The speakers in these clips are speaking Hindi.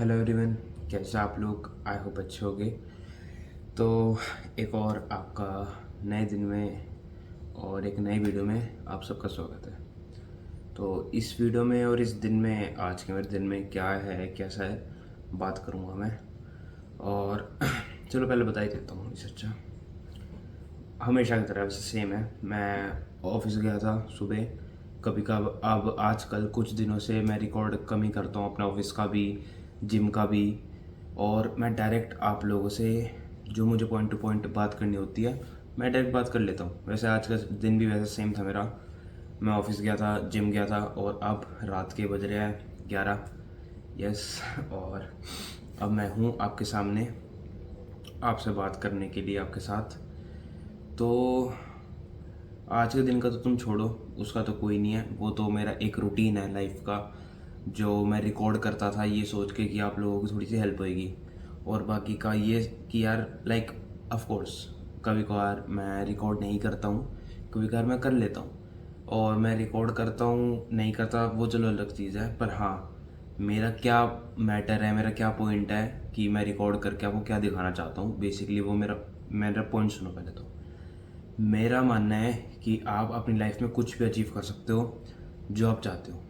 हेलो एवरीवन, कैसे आप लोग? आई होप अच्छे होंगे। तो एक और आपका नए दिन में और एक नई वीडियो में आप सबका स्वागत है। तो इस वीडियो में और इस दिन में, आज के मेरे दिन में क्या है, कैसा है, बात करूँगा मैं। और चलो पहले बता ही देता हूँ। इससे अच्छा हमेशा की तरह वैसे सेम है। मैं ऑफिस गया था सुबह, कभी कब अब आजकल कुछ दिनों से मैं रिकॉर्ड कम ही करता हूँ, अपना ऑफिस का भी, जिम का भी। और मैं डायरेक्ट आप लोगों से जो मुझे पॉइंट टू पॉइंट बात करनी होती है, मैं डायरेक्ट बात कर लेता हूँ। वैसे आज का दिन भी वैसे सेम था मेरा। मैं ऑफिस गया था, जिम गया था, और अब रात के बज रहे हैं 11। यस। और अब मैं हूँ आपके सामने, आपसे बात करने के लिए, आपके साथ। तो आज के दिन का तो तुम छोड़ो, उसका तो कोई नहीं है। वो तो मेरा एक रूटीन है लाइफ का, जो मैं रिकॉर्ड करता था ये सोच के कि आप लोगों की थोड़ी सी हेल्प होएगी। और बाकी का ये कि यार लाइक ऑफ कोर्स कभी कभार मैं रिकॉर्ड नहीं करता हूँ, कभी कभार मैं कर लेता हूँ। और मैं रिकॉर्ड करता हूँ नहीं करता वो चलो अलग चीज़ है, पर हाँ, मेरा क्या मैटर है, मेरा क्या पॉइंट है कि मैं रिकॉर्ड करके आपको क्या दिखाना चाहता हूँ। बेसिकली वो मेरा मेरा पॉइंट सुनो पहले। तो मेरा मानना है कि आप अपनी लाइफ में कुछ भी अचीव कर सकते हो जो आप चाहते हो।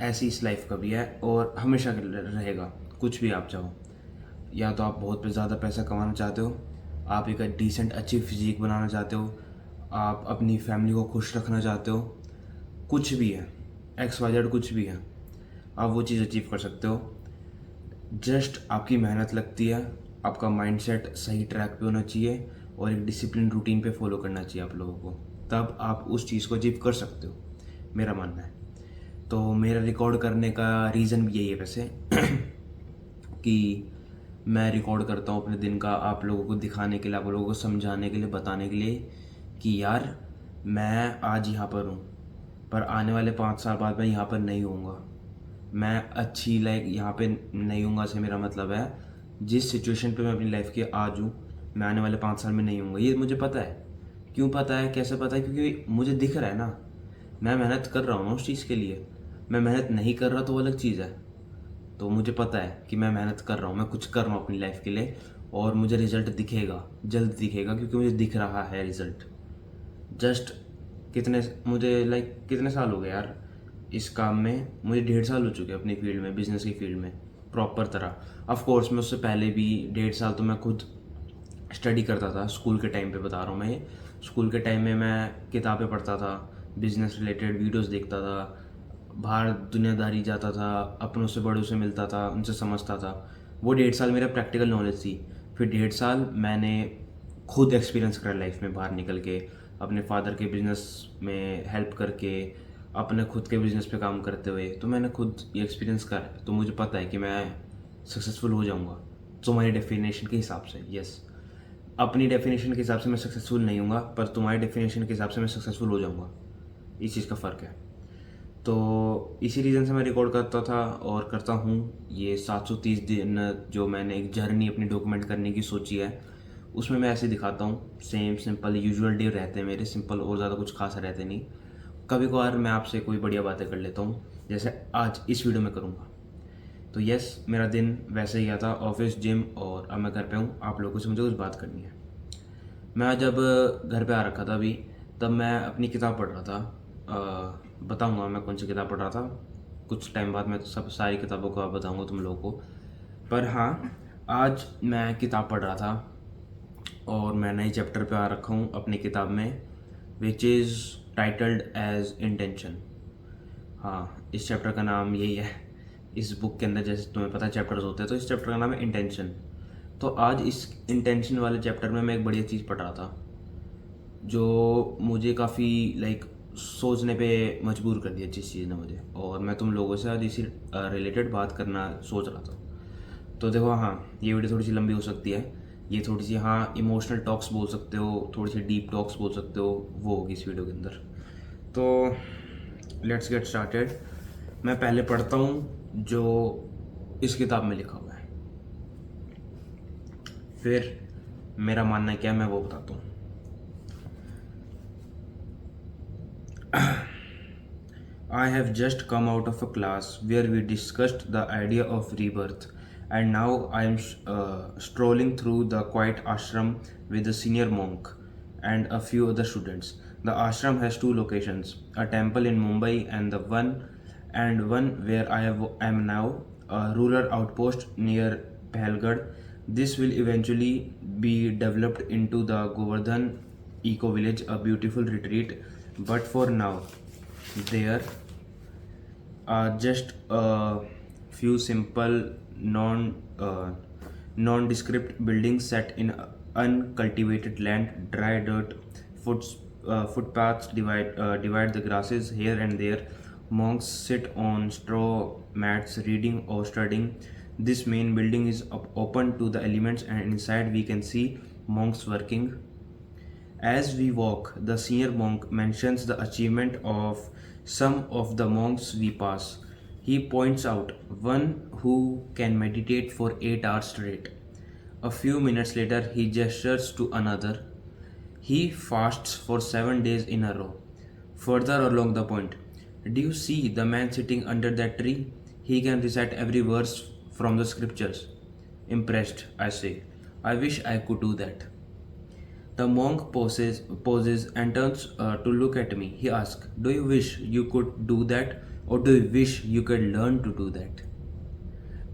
ऐसी इस लाइफ का भी है और हमेशा के लिए रहेगा। कुछ भी आप चाहो, या तो आप बहुत ज़्यादा पैसा कमाना चाहते हो, आप एक डिसेंट अच्छी फिजिक बनाना चाहते हो, आप अपनी फैमिली को खुश रखना चाहते हो, कुछ भी है, एक्स वाई जेड कुछ भी है, आप वो चीज़ अचीव कर सकते हो। जस्ट आपकी मेहनत लगती है, आपका माइंडसेट सही ट्रैक पे होना चाहिए, और एक डिसिप्लिन रूटीन पे फॉलो करना चाहिए आप लोगों को, तब आप उस चीज़ को अचीव कर सकते हो, मेरा मानना है। तो मेरा रिकॉर्ड करने का रीज़न भी यही है वैसे कि मैं रिकॉर्ड करता हूँ अपने दिन का, आप लोगों को दिखाने के लिए, आप लोगों को समझाने के लिए, बताने के लिए कि यार मैं आज यहाँ पर हूँ, पर आने वाले 5 साल बाद मैं यहाँ पर नहीं होऊंगा। मैं अच्छी लाइक यहाँ पे नहीं हूँगा से मेरा मतलब है, जिस सिचुएशन पे मैं अपनी लाइफ के आज हूँ, मैं आने वाले 5 साल में नहीं हूँगा। ये मुझे पता है। क्यों पता है, कैसे पता है? क्योंकि मुझे दिख रहा है ना, मैं मेहनत कर रहा हूँ ना उस चीज़ के लिए। मैं मेहनत नहीं कर रहा तो वो अलग चीज़ है। तो मुझे पता है कि मैं मेहनत कर रहा हूँ, मैं कुछ कर रहा हूँ अपनी लाइफ के लिए, और मुझे रिजल्ट दिखेगा, जल्द दिखेगा, क्योंकि मुझे दिख रहा है रिजल्ट। जस्ट कितने मुझे लाइक कितने साल हो गए यार इस काम में? मुझे 1.5 साल हो चुके हैं अपनी फील्ड में, बिजनेस की फील्ड में, प्रॉपर तरह। ऑफ कोर्स मैं उससे पहले भी 1.5 साल तो मैं खुद स्टडी करता था। स्कूल के टाइम पे बता रहा हूँ मैं ये। स्कूल के टाइम में मैं किताबें पढ़ता था, बिजनेस रिलेटेड वीडियोस देखता था, बाहर दुनियादारी जाता था, अपनों से बड़ों से मिलता था, उनसे समझता था। वो 1.5 साल मेरा प्रैक्टिकल नॉलेज थी। फिर 1.5 साल मैंने खुद एक्सपीरियंस करा लाइफ में, बाहर निकल के, अपने फादर के बिजनेस में हेल्प करके, अपने खुद के बिजनेस पे काम करते हुए। तो मैंने खुद ये एक्सपीरियंस करा है, तो मुझे पता है कि मैं सक्सेसफुल हो जाऊंगा तुम्हारी डेफिनेशन के हिसाब से। यस, अपनी डेफिनेशन के हिसाब से मैं सक्सेसफुल नहीं हूँगा, पर तुम्हारी डेफिनेशन के हिसाब से मैं सक्सेसफुल हो जाऊँगा। इस चीज़ का फ़र्क है। तो इसी रीज़न से मैं रिकॉर्ड करता था और करता हूँ। ये 730 दिन जो मैंने एक जर्नी अपनी डॉक्यूमेंट करने की सोची है, उसमें मैं ऐसे दिखाता हूँ। सेम सिंपल यूजुअल डे रहते हैं मेरे, सिंपल, और ज़्यादा कुछ खास रहते नहीं। कभी कभार मैं आपसे कोई बढ़िया बातें कर लेता हूँ, जैसे आज इस वीडियो में करूँगा। तो यस, मेरा दिन वैसे ही गया था, ऑफिस, जिम, और अब मैं घर पे हूँ। आप लोगों से मुझे कुछ बात करनी है। मैं जब घर पे आ रखा था अभी, तब मैं अपनी किताब पढ़ रहा था। बताऊंगा मैं कौन सी किताब पढ़ रहा था कुछ टाइम बाद। मैं तो सब सारी किताबों को बताऊंगा तुम लोगों को। पर हाँ, आज मैं किताब पढ़ रहा था और मैं नए चैप्टर पे आ रखा हूँ अपनी किताब में, which is titled as intention. हाँ, इस चैप्टर का नाम यही है। इस बुक के अंदर जैसे तुम्हें पता है चैप्टर्स होते हैं, तो इस चैप्टर का नाम है इंटेंशन। तो आज इस इंटेंशन वाले चैप्टर में मैं एक बढ़िया चीज़ पढ़ रहा था, जो मुझे काफ़ी लाइक सोचने पे मजबूर कर दिया, जिस चीज़ ने मुझे। और मैं तुम लोगों से आज इसी रिलेटेड बात करना सोच रहा था। तो देखो, हाँ, ये वीडियो थोड़ी सी लंबी हो सकती है। ये थोड़ी सी, हाँ, इमोशनल टॉक्स बोल सकते हो, थोड़ी सी डीप टॉक्स बोल सकते हो, वो होगी इस वीडियो के अंदर। तो लेट्स गेट स्टार्टेड। मैं पहले पढ़ता हूँ जो इस किताब में लिखा हुआ है, फिर मेरा मानना क्या है मैं वो बताता हूँ। I have just come out of a class where we discussed the idea of rebirth, and now I am strolling through the quiet ashram with the senior monk and a few other students. The ashram has two locations: a temple in Mumbai and one where am now, a rural outpost near Pahalgad. This will eventually be developed into the Govardhan Eco Village, a beautiful retreat. But for now, there are just a few simple nondescript buildings set in uncultivated land. Dry dirt footpaths divide the grasses here and there. Monks sit on straw mats reading or studying. This main building is open to the elements, and inside we can see monks working. As we walk, the senior monk mentions the achievement of some of the monks we pass. He points out one who can meditate for 8 hours straight. A few minutes later, he gestures to another. He fasts for 7 days in a row. Further along the point, do you see the man sitting under that tree? He can recite every verse from the scriptures. Impressed, I say. I wish I could do that. The monk pauses and turns to look at me. He asks, do you wish you could do that, or do you wish you could learn to do that?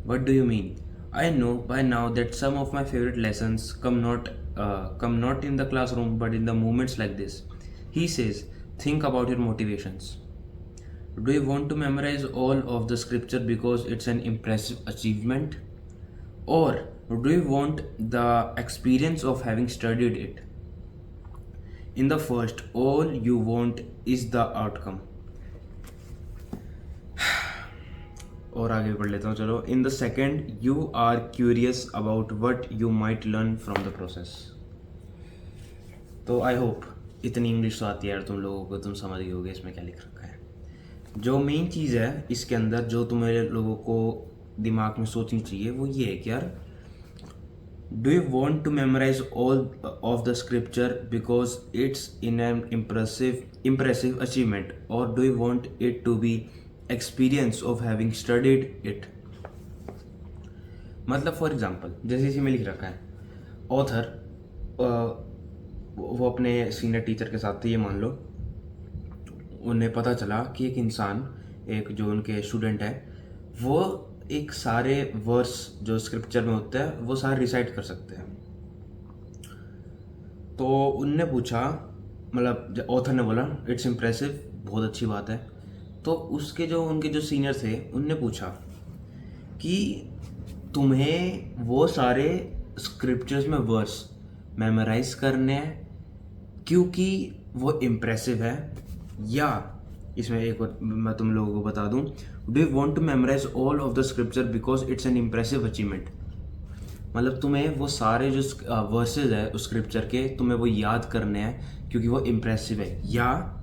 What do you mean? I know by now that some of my favorite lessons come not in the classroom but in the moments like this. He says, think about your motivations. Do you want to memorize all of the scripture because it's an impressive achievement? Or do you want the experience of having studied it? In the first, all you want is the outcome. और आगे पढ़ लेता हूँ चलो. In the second, you are curious about what you might learn from the process. तो I hope इतनी इंग्लिश तो आती है यार तुम लोगों को, तुम समझ गए होगे इसमें क्या लिख रखा है. जो मेन चीज़ है इसके अंदर जो तुम्हारे लोगों को दिमाग में सोचनी चाहिए वो ये है कि यार, do you want to memorize all of the scripture because it's in an impressive achievement, or do you want it to be experience of having studied it? मतलब फॉर एग्जांपल जैसे इसी में लिख रखा है, ऑथर वो अपने सीनियर टीचर के साथ थे, ये मान लो उन्हें पता चला कि एक इंसान, एक जो उनके स्टूडेंट है, वो एक सारे वर्स जो स्क्रिप्चर में होते हैं वो सारे रिसाइट कर सकते हैं. तो उनने पूछा, मतलब ऑथर ने बोला इट्स इम्प्रेसिव, बहुत अच्छी बात है. तो उसके जो उनके जो सीनियर थे उनने पूछा कि तुम्हें वो सारे स्क्रिप्चर्स में वर्स मेमोराइज करने हैं क्योंकि वो इम्प्रेसिव है, या इसमें एक बार मैं तुम लोगों को बता दूं, do you want to memorise all of the scripture because it's an impressive achievement. मतलब तुम्हें वो सारे जो वर्सेज है उस स्क्रिप्चर के तुम्हें वो याद करने हैं क्योंकि वो इम्प्रेसिव है, या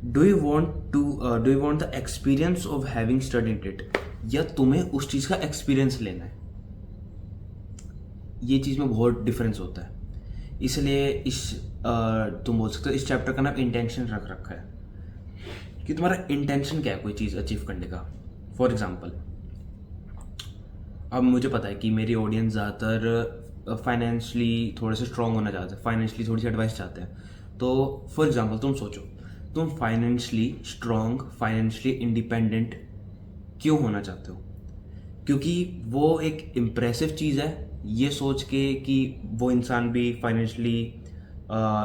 do you want the experience of having studied it, या तुम्हें उस चीज़ का एक्सपीरियंस लेना है. ये चीज़ में बहुत डिफरेंस होता है. इसलिए तुम बोल सकते हो इस चैप्टर का नाम इंटेंशन रख रखा है कि तुम्हारा इंटेंशन क्या है कोई चीज़ अचीव करने का. फॉर एग्जाम्पल, अब मुझे पता है कि मेरी ऑडियंस ज़्यादातर फाइनेंशियली थोड़े से स्ट्रॉन्ग होना चाहते हैं, फाइनेंशियली थोड़ी सी एडवाइस चाहते हैं. तो फॉर एग्जाम्पल तुम सोचो, तुम फाइनेंशियली स्ट्रॉन्ग, फाइनेंशियली इंडिपेंडेंट क्यों होना चाहते हो? क्योंकि वो एक इम्प्रेसिव चीज़ है ये सोच के कि वो इंसान भी फाइनेंशियली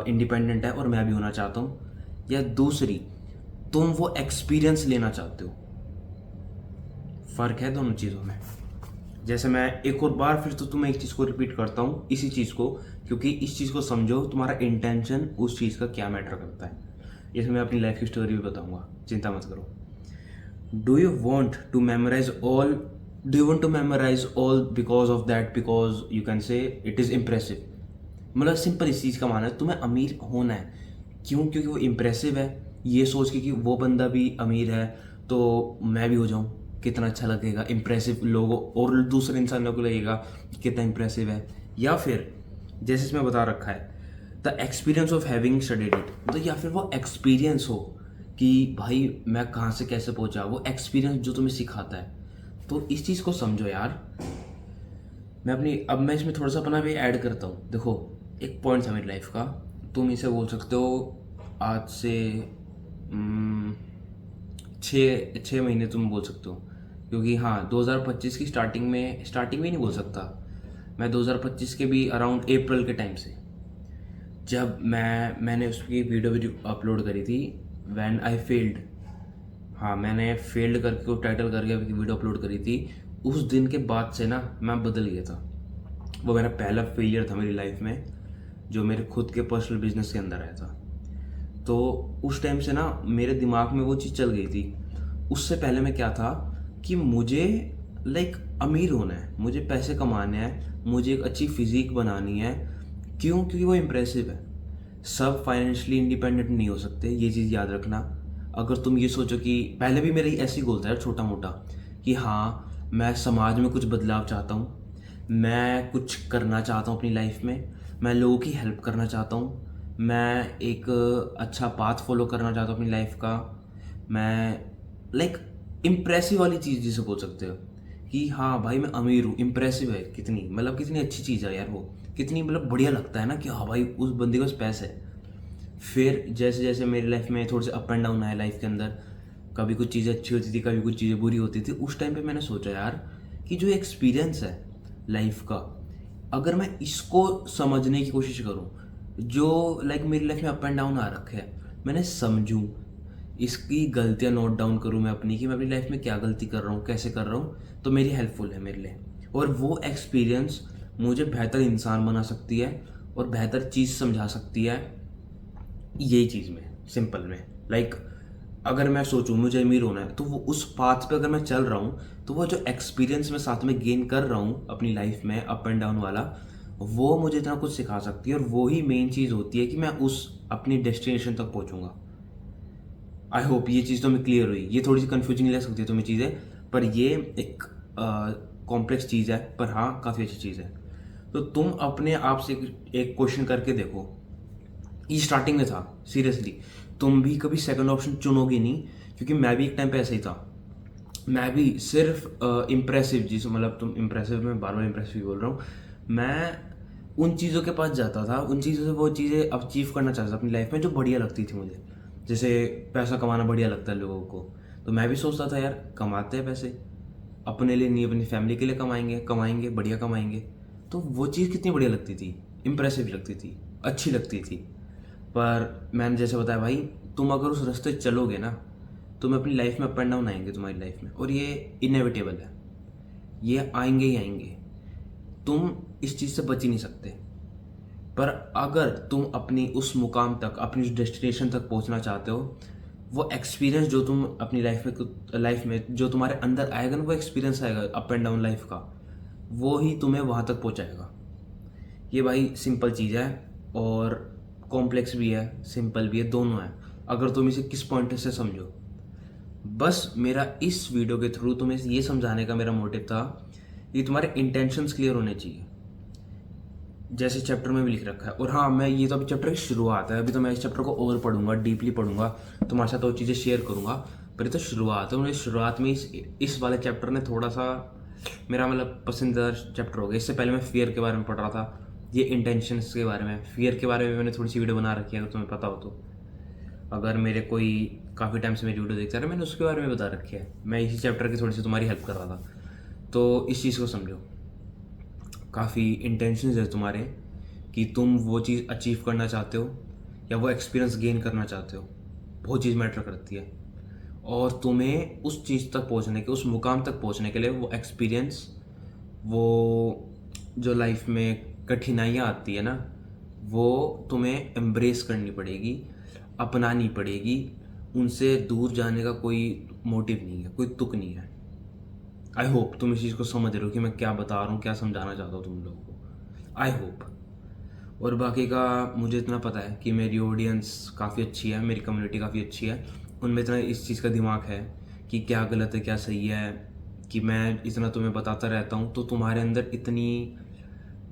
इंडिपेंडेंट है और मैं भी होना चाहता हूँ, या दूसरी तुम वो एक्सपीरियंस लेना चाहते हो. फ़र्क है दोनों चीज़ों में. जैसे मैं एक और बार फिर तो तुम्हें एक चीज़ को रिपीट करता हूँ, इसी चीज़ को, क्योंकि इस चीज़ को समझो तुम्हारा इंटेंशन उस चीज़ का क्या मैटर करता है. इसमें मैं अपनी लाइफ की स्टोरी भी बताऊँगा, चिंता मत करो. Do you want to memorise all because of that, because you can say it is impressive. मतलब सिंपल इस चीज़ का माना है तुम्हें अमीर होना है. क्यों? क्योंकि वो इम्प्रेसिव है, ये सोच के कि वो बंदा भी अमीर है तो मैं भी हो जाऊँ, कितना अच्छा लगेगा, इम्प्रेसिव लोगों और दूसरे इंसानों को लगेगा कितना इम्प्रेसिव है. या फिर जैसे इसमें बता रखा है the experience of having studied it, तो या फिर वो एक्सपीरियंस हो कि भाई मैं कहाँ से कैसे पहुँचा, वो एक्सपीरियंस जो तुम्हें सिखाता है। तो इस चीज़ को समझो यार। मैं इसमें थोड़ा सा अपना भी ऐड करता हूँ। देखो, एक पॉइंट था मेरी लाइफ का, तुम इसे बोल सकते हो आज से 6 महीने तुम बोल सकते हो, क्योंकि हाँ 2025 की स्टार्टिंग में नहीं बोल सकता, मैं 2025 के भी अराउंड अप्रैल के टाइम से, जब मैंने उसकी वीडियो अपलोड करी थी, व्हेन आई फेल्ड। हाँ, मैंने फेल्ड करके वो टाइटल करके वीडियो अपलोड करी थी। उस दिन के बाद से ना मैं बदल गया था। वो मेरा पहला फेलियर था मेरी लाइफ में, जो मेरे खुद के पर्सनल बिजनेस के अंदर आया था। तो उस टाइम से ना मेरे दिमाग में वो चीज़ चल गई थी। उससे पहले मैं क्या था कि मुझे लाइक अमीर होना है, मुझे पैसे कमाने हैं, मुझे एक अच्छी फिजिक बनानी है। क्यों? क्योंकि वो इम्प्रेसिव है। सब फाइनेंशियली इंडिपेंडेंट नहीं हो सकते, ये चीज़ याद रखना। अगर तुम ये सोचो कि पहले भी मेरा ऐसी गोल था यार, छोटा मोटा, कि हाँ मैं समाज में कुछ बदलाव चाहता हूँ, मैं कुछ करना चाहता हूँ अपनी लाइफ में, मैं लोगों की हेल्प करना चाहता हूँ, मैं एक अच्छा पाथ फॉलो करना चाहता हूँ अपनी लाइफ का। मैं लाइक इम्प्रेसिव वाली चीज़ जिसे बोल सकते हो कि हाँ भाई मैं अमीर हूँ, इम्प्रेसिव है, कितनी मतलब कितनी अच्छी चीज़ है यार वो, कितनी मतलब बढ़िया लगता है ना कि हाँ भाई उस बंदे के पास पैसे है। फिर जैसे जैसे मेरी लाइफ में थोड़े से अप एंड डाउन आए लाइफ के अंदर, कभी कुछ चीज़ें अच्छी होती थी, कभी कुछ चीज़ें बुरी होती थी, उस टाइम पे मैंने सोचा यार कि जो एक्सपीरियंस है लाइफ का, अगर मैं इसको समझने की कोशिश करूँ, जो लाइक मेरी लाइफ में अप एंड डाउन आ रखे है, मैंने समझूँ, इसकी गलतियाँ नोट डाउन करूँ मैं अपनी, कि मैं अपनी लाइफ में क्या गलती कर रहा हूँ, कैसे कर रहा हूँ, तो मेरी हेल्पफुल है मेरे लिए। और वो एक्सपीरियंस मुझे बेहतर इंसान बना सकती है और बेहतर चीज़ समझा सकती है। यही चीज़ में सिंपल में लाइक अगर मैं सोचूं मुझे अमीर होना है, तो वो उस पाथ पे अगर मैं चल रहा हूँ, तो वो जो एक्सपीरियंस मैं साथ में गेन कर रहा हूँ अपनी लाइफ में अप एंड डाउन वाला, वो मुझे इतना कुछ सिखा सकती है। और वो ही मेन चीज़ होती है कि मैं उस अपनी डेस्टिनेशन तक पहुँचूंगा। आई होप ये चीज़ तो मैं क्लियर हुई। ये थोड़ी सी कन्फ्यूजिंग लग सकती है तुम्हें चीज़ें, पर ये एक कॉम्प्लेक्स चीज़ है, पर हाँ काफ़ी अच्छी चीज़ है। तो तुम अपने आप से एक क्वेश्चन करके देखो। ये स्टार्टिंग में था, सीरियसली तुम भी कभी सेकंड ऑप्शन चुनोगे नहीं, क्योंकि मैं भी एक टाइम पे ऐसे ही था। मैं भी सिर्फ इम्प्रेसिव, जिस मतलब तुम इम्प्रेसिव, मैं बार बार इम्प्रेसिव बोल रहा हूँ, मैं उन चीज़ों के पास जाता था, उन चीज़ों से वो चीज़ें अचीव करना चाहता था अपनी लाइफ में जो बढ़िया लगती थी मुझे। जैसे पैसा कमाना बढ़िया लगता है लोगों को, तो मैं भी सोचता था यार कमाते हैं पैसे, अपने लिए नहीं अपनी फैमिली के लिए कमाएंगे, कमाएंगे बढ़िया कमाएंगे। तो वो चीज़ कितनी बढ़िया लगती थी, इम्प्रेसिव लगती थी, अच्छी लगती थी। पर मैंने जैसे बताया भाई, तुम अगर उस रास्ते चलोगे ना, तुम अपनी लाइफ में अप एंड डाउन आएंगे तुम्हारी लाइफ में, और ये इनएविटेबल है, ये आएंगे ही आएंगे, तुम इस चीज़ से बच ही नहीं सकते। पर अगर तुम अपनी उस मुकाम तक, अपनी उस डेस्टिनेशन तक पहुंचना चाहते हो, वो एक्सपीरियंस जो तुम अपनी लाइफ में जो तुम्हारे अंदर आएगा ना, वो एक्सपीरियंस आएगा अप एंड डाउन लाइफ का, वो ही तुम्हें वहाँ तक पहुँचाएगा। ये भाई सिंपल चीज़ है, और कॉम्प्लेक्स भी है, सिंपल भी है, दोनों है, अगर तुम इसे किस पॉइंट से समझो। बस मेरा इस वीडियो के थ्रू तुम्हें ये समझाने का मेरा मोटिव था कि तुम्हारे इंटेंशंस क्लियर होने चाहिए, जैसे चैप्टर में भी लिख रखा है। और हाँ, मैं ये तो अभी चैप्टर की शुरुआत है, अभी तो मैं इस चैप्टर को और पढ़ूंगा, डीपली पढ़ूंगा, तुम्हारे साथ और चीज़ें शेयर करूंगा, पर ये तो शुरुआत है। मुझे शुरुआत में इस वाले चैप्टर ने थोड़ा सा मेरा मतलब पसंदीदा चैप्टर हो गया। इससे पहले मैं फियर के बारे में पढ़ रहा था, ये इंटेंशंस के बारे में, फियर के बारे में मैंने थोड़ी सी वीडियो बना रखी है, अगर तुम्हें पता हो तो। अगर मेरे कोई काफ़ी टाइम से मेरी वीडियो देखता है, मैंने उसके बारे में बता रखी है। मैं इसी चैप्टर की थोड़ी सी तुम्हारी हेल्प कर रहा था। तो इस चीज़ को समझो, काफ़ी इंटेंशंस है तुम्हारे कि तुम वो चीज़ अचीव करना चाहते हो या वो एक्सपीरियंस गेन करना चाहते हो, बहुत चीज़ मैटर करती है। और तुम्हें उस चीज़ तक पहुंचने के, उस मुकाम तक पहुंचने के लिए वो एक्सपीरियंस, वो जो लाइफ में कठिनाइयाँ आती है ना, वो तुम्हें एम्ब्रेस करनी पड़ेगी, अपनानी पड़ेगी। उनसे दूर जाने का कोई मोटिव नहीं है, कोई तुक नहीं है। आई होप तुम इस चीज़ को समझ रहे हो कि मैं क्या बता रहा हूँ, क्या समझाना चाहता हूँ तुम लोगों को, आई होप। और बाकी का मुझे इतना पता है कि मेरी ऑडियंस काफ़ी अच्छी है, मेरी कम्युनिटी काफ़ी अच्छी है, उनमें इतना इस चीज़ का दिमाग है कि क्या गलत है क्या सही है, कि मैं इतना तुम्हें बताता रहता हूँ, तो तुम्हारे अंदर इतनी,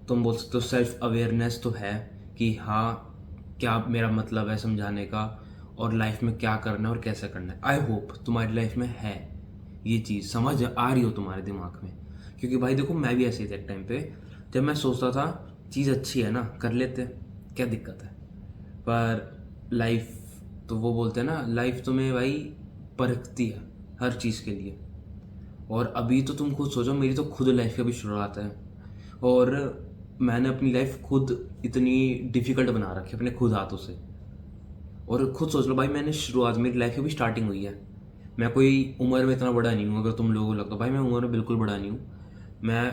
तुम बोल सकते हो सेल्फ अवेयरनेस तो है कि हाँ क्या मेरा मतलब है समझाने का, और लाइफ में क्या करना है और कैसे करना है। आई होप तुम्हारी लाइफ में है ये चीज़, समझ आ रही हो तुम्हारे दिमाग में। क्योंकि भाई देखो, मैं भी ऐसे ही था एक टाइम पे, जब मैं सोचता था चीज़ अच्छी है ना, कर लेते, क्या दिक्कत है। पर लाइफ तो वो बोलते हैं ना, लाइफ तुम्हें भाई परखती है हर चीज़ के लिए। और अभी तो तुम खुद सोचो, मेरी तो खुद लाइफ की अभी शुरुआत है और मैंने अपनी लाइफ खुद इतनी डिफ़िकल्ट बना रखी है अपने खुद हाथों से। और खुद सोच लो भाई, मैंने शुरुआत, मेरी लाइफ की अभी स्टार्टिंग हुई है। मैं कोई उम्र में इतना बड़ा नहीं हूँ, अगर तुम लोगों को लगता है भाई मैं उम्र में बिल्कुल बड़ा नहीं हूँ। मैं,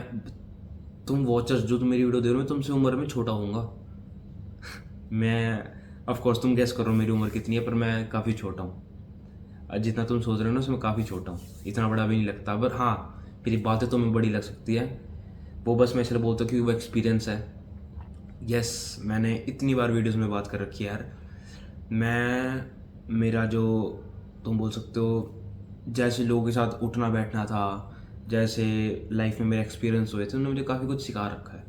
तुम वॉचर्स जो तुम मेरी वीडियो दे रहे हो, मैं तुमसे उम्र में छोटा होऊंगा। मैं, ऑफ कोर्स तुम गेस करो मेरी उम्र कितनी है, पर मैं काफ़ी छोटा हूँ। जितना तुम सोच रहे हो ना उसमें काफ़ी छोटा हूँ, इतना बड़ा भी नहीं लगता। पर हाँ, मेरी बातें तुम्हें बड़ी लग सकती है, वो बस मैं इसलिए बोलता हूँ क्योंकि वो एक्सपीरियंस है। यस, मैंने इतनी बार वीडियोस में बात कर रखी है यार। मेरा जो, तुम बोल सकते हो, जैसे लोगों के साथ उठना बैठना था, जैसे लाइफ में मेरे एक्सपीरियंस हुए थे, उन्होंने मुझे काफ़ी कुछ सिखा रखा है।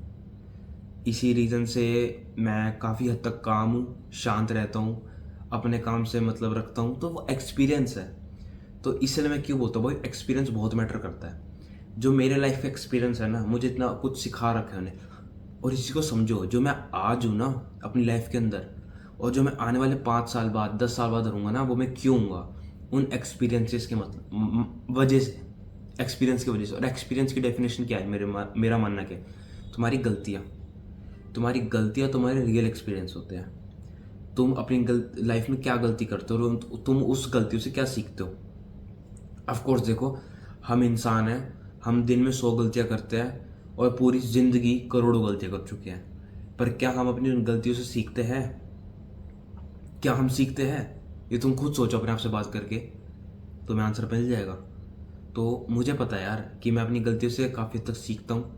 इसी रीज़न से मैं काफ़ी हद तक काम हूँ, शांत रहता हूँ, अपने काम से मतलब रखता हूँ, तो वो एक्सपीरियंस है। तो इसलिए मैं क्यों बोलता हूँ भाई, एक्सपीरियंस बहुत मैटर करता है। जो मेरे लाइफ का एक्सपीरियंस है ना, मुझे इतना कुछ सिखा रखा है उन्हें। और इसी को समझो, जो मैं आज हूँ ना अपनी लाइफ के अंदर, और जो मैं आने वाले 5 साल बाद 10 साल बाद रहूँगा ना, वो मैं क्यों हूँगा, उन एक्सपीरियंसेस के मतलब वजह से, एक्सपीरियंस की वजह से। और एक्सपीरियंस की डेफिनेशन क्या है, मेरा मानना क्या है, तुम्हारी गलतियाँ तुम्हारे रियल एक्सपीरियंस होते हैं। तुम अपनी लाइफ में क्या गलती करते हो, तुम उस गलतियों से क्या सीखते हो। ऑफ कोर्स देखो, हम इंसान हैं, हम दिन में 100 गलतियां करते हैं और पूरी ज़िंदगी करोड़ों गलतियां कर चुके हैं। पर क्या हम अपनी उन गलतियों से सीखते हैं? क्या हम सीखते हैं? ये तुम खुद सोचो अपने आप से बात करके, तुम्हें आंसर मिल जाएगा। तो मुझे पता है यार कि मैं अपनी गलतियों से काफ़ी हद तक सीखता हूँ।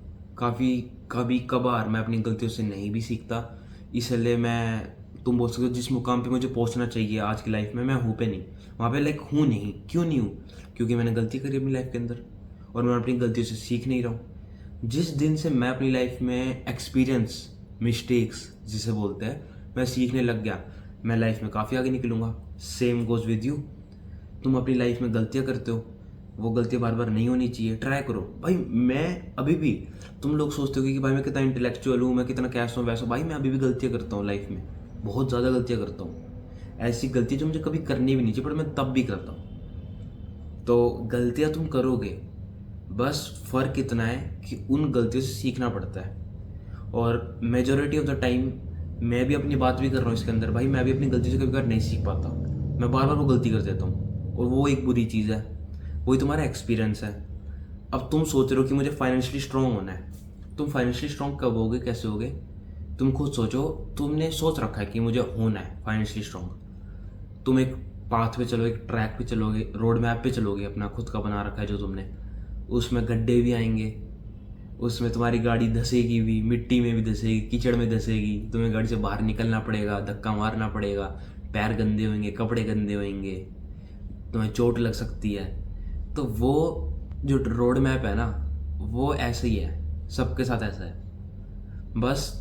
कभी कभार मैं अपनी गलतियों से नहीं भी सीखता। इसलिए मैं, तुम बोल सकते हो, जिस मुकाम पे मुझे पहुंचना चाहिए आज की लाइफ में, मैं हूँ पे नहीं, वहाँ पे लाइक हूँ नहीं। क्यों नहीं हूँ? क्योंकि मैंने गलती करी अपनी लाइफ के अंदर और मैं अपनी गलतियों से सीख नहीं रहा हूँ। जिस दिन से मैं अपनी लाइफ में एक्सपीरियंस, मिस्टेक्स जिसे बोलते हैं, मैं सीखने लग गया, मैं लाइफ में काफ़ी आगे निकलूँगा। Same goes with you. तुम अपनी लाइफ में गलतियाँ करते हो, वो गलतियाँ बार बार नहीं होनी चाहिए, ट्राई करो भाई। मैं अभी भी, तुम लोग सोचते हो कि भाई मैं कितना इंटेलेक्चुअल हूँ, मैं कितना कैसा हूँ वैसा, भाई मैं अभी भी गलतियाँ करता हूँ लाइफ में, बहुत ज़्यादा गलतियाँ करता हूँ। ऐसी गलतियाँ जो मुझे कभी करनी भी नहीं चाहिए, पर मैं तब भी करता हूँ। तो गलतियाँ तुम करोगे, बस फ़र्क इतना है कि उन गलतियों से सीखना पड़ता है। और मेजॉरिटी ऑफ द टाइम, मैं भी अपनी बात भी कर रहा हूँ इसके अंदर, भाई मैं भी अपनी गलती से कभी कभार नहीं सीख पाता, मैं बार बार वो गलती कर देता हूँ, और वो एक बुरी चीज़ है। वही तुम्हारा एक्सपीरियंस है। अब तुम सोच रहे हो कि मुझे फाइनेंशियली स्ट्रांग होना है। तुम फाइनेंशियली स्ट्रांग कब होगे, कैसे होगे? तुम खुद सोचो। तुमने सोच रखा है कि मुझे होना है फाइनेंशियली स्ट्रांग, तुम एक पाथ पे चलो, एक ट्रैक पे चलोगे, रोड मैप पे चलोगे, अपना खुद का बना रखा है जो तुमने। उसमें गड्ढे भी आएंगे, उसमें तुम्हारी गाड़ी धंसेगी भी, मिट्टी में भी धंसेगी, कीचड़ में धंसेगी, तुम्हें गाड़ी से बाहर निकलना पड़ेगा, धक्का मारना पड़ेगा, पैर गंदे होंगे, कपड़े गंदे होंगे, तुम्हें चोट लग सकती है। तो वो जो रोड मैप है ना, वो ऐसे ही है, सबके साथ ऐसा है। बस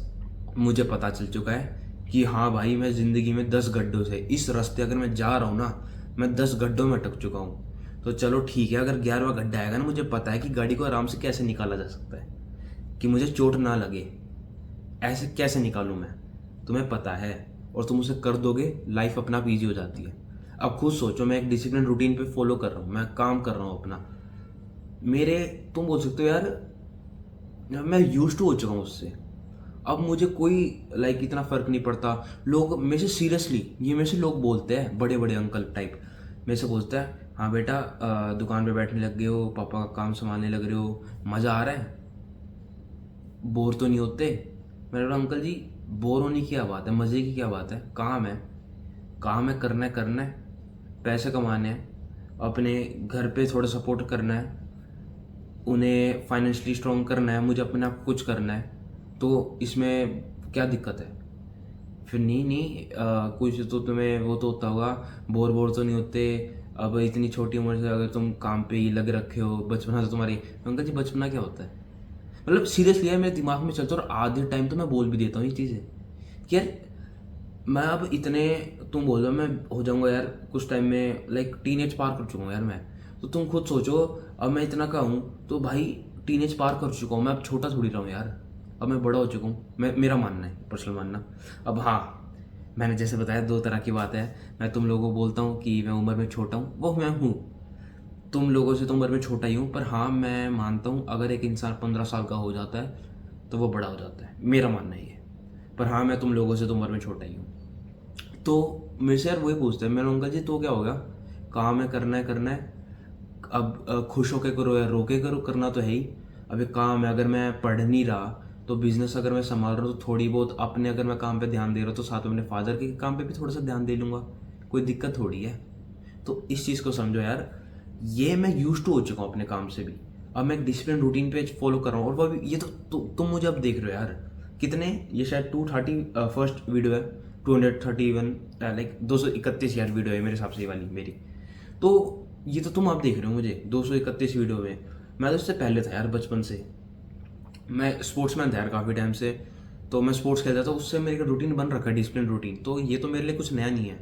मुझे पता चल चुका है कि हाँ भाई, मैं ज़िंदगी में 10 गड्ढों से, इस रास्ते अगर मैं जा रहा हूँ ना, मैं 10 गड्ढों में अटक चुका हूँ। तो चलो ठीक है, अगर 11वां गड्ढा आएगा ना, मुझे पता है कि गाड़ी को आराम से कैसे निकाला जा सकता है, कि मुझे चोट ना लगे, ऐसे कैसे निकालूँ मैं, तुम्हें पता है। और तुम उसे कर दोगे, लाइफ अपना आप ईजी हो जाती है। अब खुद सोचो, मैं एक डिसिप्लिन रूटीन पे फॉलो कर रहा हूँ, मैं काम कर रहा हूँ अपना, मेरे, तुम बोल सकते हो यार, मैं यूज टू हो चुका हूँ उससे। अब मुझे कोई लाइक इतना फ़र्क नहीं पड़ता। लोग मेरे से सीरियसली, ये मेरे से लोग बोलते हैं, बड़े बड़े अंकल टाइप मेरे से बोलते हैं, हाँ बेटा दुकान पे बैठने लग गए हो, पापा का काम संभालने लग रहे हो, मज़ा आ रहा है, बोर तो नहीं होते? मैंने बोला अंकल जी, बोर होने की क्या बात है, मज़े की क्या बात है, काम है, करना है, पैसे कमाने हैं, अपने घर पे थोड़ा सपोर्ट करना है, उन्हें फाइनेंशियली स्ट्रॉन्ग करना है, मुझे अपने आप कुछ करना है, तो इसमें क्या दिक्कत है? फिर नहीं कुछ तो तुम्हें वो तो होता होगा, बोर तो नहीं होते, अब इतनी छोटी उम्र से अगर तुम काम पे ही लग रखे हो, बचपना तो तुम्हारी। अंकल जी बचपना क्या होता है? मतलब सीरियसली है, मेरे दिमाग में चलता है, और आधे टाइम तो मैं बोल भी देता हूँ ये चीज़ें कि यार मैं अब इतने, तुम बोल रहे हो मैं हो जाऊंगा यार कुछ टाइम में, लाइक टीनेज पार कर चुका हूँ यार मैं। तो तुम खुद सोचो, अब मैं इतना का हूँ तो भाई टीनेज पार कर चुका हूँ मैं, अब छोटा थोड़ी रहा हूँ यार। अब मैं बड़ा हो चुका हूँ, मैं, मेरा मानना है, पर्सनल मानना। अब हाँ, मैंने जैसे बताया दो तरह की बात है। मैं तुम लोगों को बोलता हूँ कि मैं उम्र में छोटा हूँ, वो मैं हूँ। तुम लोगों से तो उम्र में छोटा ही हूँ, पर हाँ मैं मानता हूँ अगर एक इंसान 15 साल का हो जाता है तो वो बड़ा हो जाता है, मेरा मानना ही है। पर हाँ मैं तुम लोगों से तो उम्र में छोटा ही हूँ। तो मेरे से यार वही पूछते हैं, मैंने अंकल जी तो क्या होगा, काम है, करना है करना है। अब खुश होके करो या रो के करो, करना तो है ही। अब एक काम है, अगर मैं पढ़ नहीं रहा तो बिजनेस अगर मैं संभाल रहा हूँ तो थोड़ी बहुत अपने, अगर मैं काम पे ध्यान दे रहा हूँ तो साथ में अपने फादर के काम पे भी थोड़ा सा ध्यान दे लूँगा, कोई दिक्कत थोड़ी है। तो इस चीज़ को समझो यार, ये मैं यूज टू हो चुका हूँ अपने काम से भी। अब मैं एक डिसिप्लिन रूटीन पे फॉलो कर रहा हूँ, और वो भी ये तो तुम मुझे अब देख रहे हो यार, कितने, ये शायद 230 फर्स्ट वीडियो है, 231 लाइक 231 यार वीडियो है मेरे हिसाब से ये वाली मेरी। तो ये तो तुम आप देख रहे हो मुझे 231 वीडियो में। मैं तो इससे पहले था यार, बचपन से मैं स्पोर्ट्समैन था यार काफ़ी टाइम से। तो मैं स्पोर्ट्स खेलता था, उससे मेरे का रूटीन बन रखा है, डिसिप्लिन रूटीन। तो ये तो मेरे लिए कुछ नया नहीं है,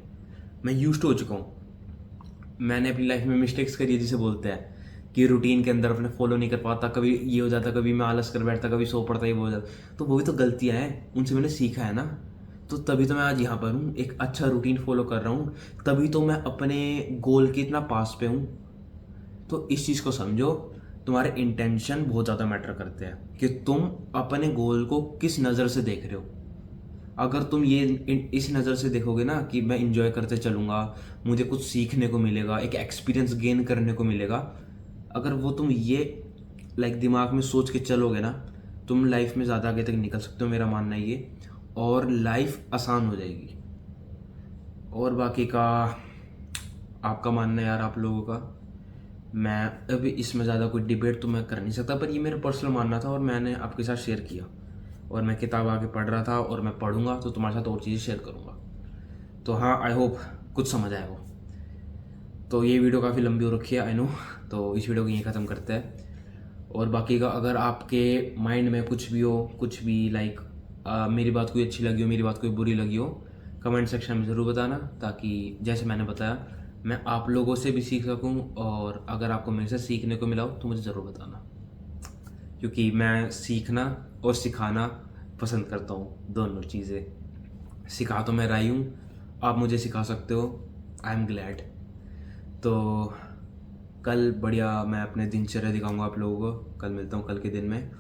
मैं यूज टू हो चुका हूँ। मैंने अपनी लाइफ में मिस्टेक्स करी है, जिसे बोलते हैं कि रूटीन के अंदर अपने फॉलो नहीं कर पाता, कभी ये हो जाता, कभी मैं आलस कर बैठता, कभी सो पड़ता, ये हो जाता। तो वो भी तो गलतियाँ हैं, उनसे मैंने सीखा है ना। तो तभी तो मैं आज यहाँ पर हूँ, एक अच्छा रूटीन फॉलो कर रहा हूँ, तभी तो मैं अपने गोल के इतना पास पे हूँ। तो इस चीज़ को समझो, तुम्हारे इंटेंशन बहुत ज़्यादा मैटर करते हैं कि तुम अपने गोल को किस नज़र से देख रहे हो। अगर तुम ये इस नज़र से देखोगे ना कि मैं इंजॉय करते चलूँगा, मुझे कुछ सीखने को मिलेगा, एक एक्सपीरियंस गेन करने को मिलेगा, अगर वो तुम ये लाइक दिमाग में सोच के चलोगे ना, तुम लाइफ में ज़्यादा आगे तक निकल सकते हो, मेरा मानना है ये। और लाइफ आसान हो जाएगी। और बाकी का आपका मानना है यार, आप लोगों का। मैं अभी इसमें ज़्यादा कोई डिबेट तो मैं कर नहीं सकता, पर ये मेरा पर्सनल मानना था और मैंने आपके साथ शेयर किया। और मैं किताब आगे पढ़ रहा था, और मैं पढ़ूंगा तो तुम्हारे साथ और चीज़ें शेयर करूंगा। तो हाँ, आई होप कुछ समझ आए वो। तो ये वीडियो काफ़ी लंबी हो रखी है, आई नो। तो इस वीडियो को यहीं ख़त्म करते हैं। और बाकी का अगर आपके माइंड में कुछ भी हो, कुछ भी लाइक मेरी बात कोई अच्छी लगी हो, मेरी बात कोई बुरी लगी हो, कमेंट सेक्शन में ज़रूर बताना, ताकि जैसे मैंने बताया मैं आप लोगों से भी सीख सकूं। और अगर आपको मेरे से सीखने को मिला हो तो मुझे ज़रूर बताना, क्योंकि मैं सीखना और सिखाना पसंद करता हूँ, दोनों चीज़ें। सिखा तो मैं रही हूँ, आप मुझे सिखा सकते हो, आई एम ग्लैड। तो कल बढ़िया मैं अपने दिनचर्या दिखाऊंगा आप लोगों को, कल मिलता हूँ कल के दिन में।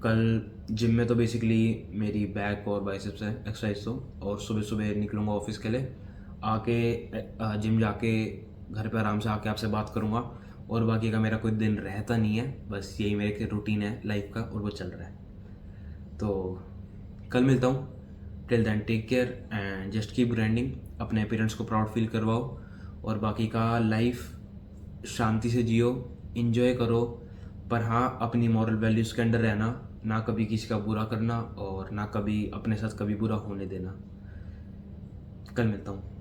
कल जिम में तो बेसिकली मेरी बैक और बाइसेप्स है एक्सरसाइज तो, और सुबह सुबह निकलूँगा ऑफिस के लिए, आके जिम जाके घर पे आराम से आके आपसे बात करूँगा। और बाकी का मेरा कोई दिन रहता नहीं है, बस यही मेरे रूटीन है लाइफ का, और वो चल रहा है। तो कल मिलता हूँ, till then take care and just keep grinding, अपने पेरेंट्स को प्राउड फील करवाओ। और बाकी का लाइफ शांति से जियो, इंजॉय करो, पर हाँ अपनी मॉरल वैल्यूज़ के अंडर रहना, ना कभी किसी का बुरा करना और ना कभी अपने साथ कभी बुरा होने देना। कल मिलता हूँ।